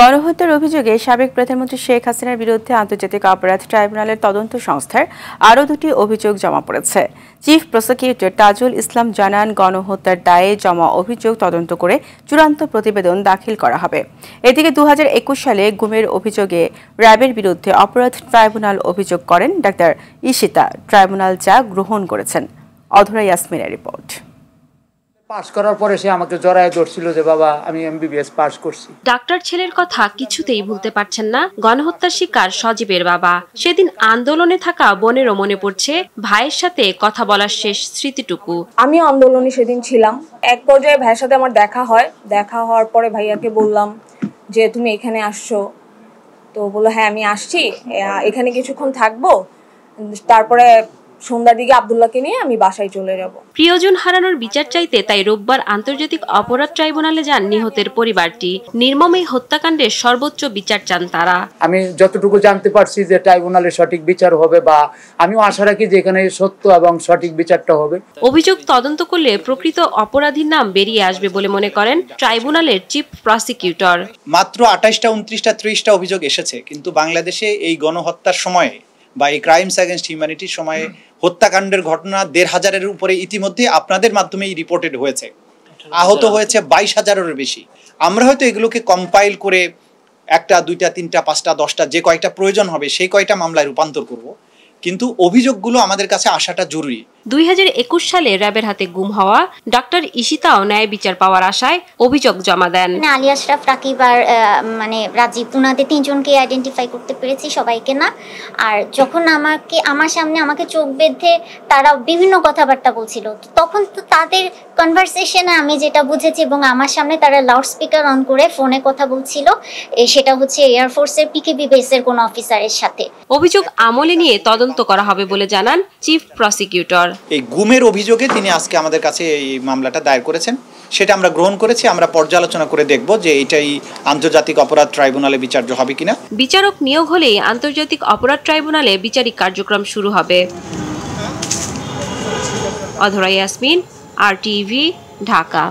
গণহত্যার অভিযোগে সাবেক প্রধানমন্ত্রী শেখ হাসিনার বিরুদ্ধে আন্তর্জাতিক অপরাধ ট্রাইব্যুনালের তদন্ত সংস্থার আরও দুটি অভিযোগ জমা পড়েছে। চিফ প্রসিকিউটর তাজুল ইসলাম জানান, গণহত্যার দায়ে জমা অভিযোগ তদন্ত করে চূড়ান্ত প্রতিবেদন দাখিল করা হবে। এদিকে 2021 সালে গুমের অভিযোগে র্যাবের বিরুদ্ধে অপরাধ ট্রাইব্যুনাল অভিযোগ করেন ডাক্তার ঈশিতা। ট্রাইব্যুনাল যা গ্রহণ করেছেন। অধরা ইয়াসমিনের রিপোর্ট। পাস করার পরে সে আমাকে জড়ায় ধরছিল যে বাবা আমি এমবিবিএস পাস করছি। ডাক্তার ছেলের কথা কিছুতেই ভুলতে পারছেন না গণহত্যার শিকার সজীবের বাবা। সেদিন আন্দোলনে থাকা বোনেরও মনে পড়ছে ভাইয়ের সাথে কথা বলার শেষ স্মৃতিটুকু। আমি আন্দোলনে সেদিন ছিলাম। এক পর্যায়ে ভাইয়ের সাথে আমার দেখা হওয়ার পরে ভাইয়াকে বললাম যে তুমি এখানে আসছো, তো বললো হ্যাঁ আমি আসছি, এখানে কিছুক্ষণ থাকবো, তারপরে সন্ধ্যার দিকে আব্দুল্লাহকে নিয়ে আমি বাসায় চলে যাব। প্রিয়জন হারানোর বিচার চাইতে তাই রোববার আন্তর্জাতিক অপরাধ ট্রাইব্যুনালে যান নিহতের পরিবারটি। নির্মম এই হত্যাকাণ্ডের সর্বোচ্চ বিচার চান তারা। আমি যতটুকু জানতে পারছি যে ট্রাইব্যুনালে সঠিক বিচার হবে, বা আমিও আশা রাখি যে এখানে সত্য এবং সঠিক বিচারটা হবে। অভিযোগ তদন্ত করলে প্রকৃত অপরাধীর নাম বেরিয়ে আসবে বলে মনে করেন ট্রাইব্যুনালের চিফ প্রসিকিউটর। মাত্র 28টা 29টা 30টা অভিযোগ এসেছে, কিন্তু বাংলাদেশে এই গণহত্যার সময়ে বা এই ক্রাইমস এগেইনস্ট হিউম্যানিটির সময়ে হত্যাকাণ্ডের ঘটনা 1500-এর উপরে ইতিমধ্যে আপনাদের মাধ্যমেই রিপোর্টেড হয়েছে। আহত হয়েছে 22,000-এর বেশি। আমরা হয়তো এগুলোকে কম্পাইল করে 1টা 2টা 3টা 5টা 10টা যে কয়টা প্রয়োজন হবে সেই কয়টা মামলায় রূপান্তর করব, কিন্তু অভিযোগগুলো আমাদের কাছে আসাটা জরুরি। 2021 সালে র্যাবের হাতে গুম হওয়া ডাক্তার ঈশিতাও ন্যায় বিচার পাওয়ার আশায় অভিযোগ জমা দেন। আলী আশরাফ, রাকিব আর রাজীব, উনাদের 3 জনকে আইডেন্টিফাই করতে পেরেছি, সবাইকে না। আর যখন আমার সামনে আমাকে চোখ বেঁধে তারা বিভিন্ন কথাবার্তা বলছিল, তখন তো তাদের কনভারসেশনে আমি যেটা বুঝেছি, এবং আমার সামনে তারা লাউড স্পিকার অন করে ফোনে কথা বলছিল, সেটা হচ্ছে এয়ারফোর্সের পিকেবি বেসের কোন অফিসারের সাথে। অভিযোগ আমলে নিয়ে তদন্ত করা হবে বলে জানান চিফ প্রসিকিউটর। এই গুমের অভিযোগে তিনি আজকে আমাদের কাছে এই মামলাটা দায়ের করেছেন, সেটা আমরা গ্রহণ করেছি। আমরা পর্যালোচনা করে দেখব যে এটাই আন্তর্জাতিক অপরাধ ট্রাইব্যুনালে বিচার্য হবে কিনা। বিচারক নিয়োগ হলেই আন্তর্জাতিক অপরাধ ট্রাইব্যুনালে বিচারিক কার্যক্রম শুরু হবে। অধরা ইয়াসমিন, RTV, ঢাকা।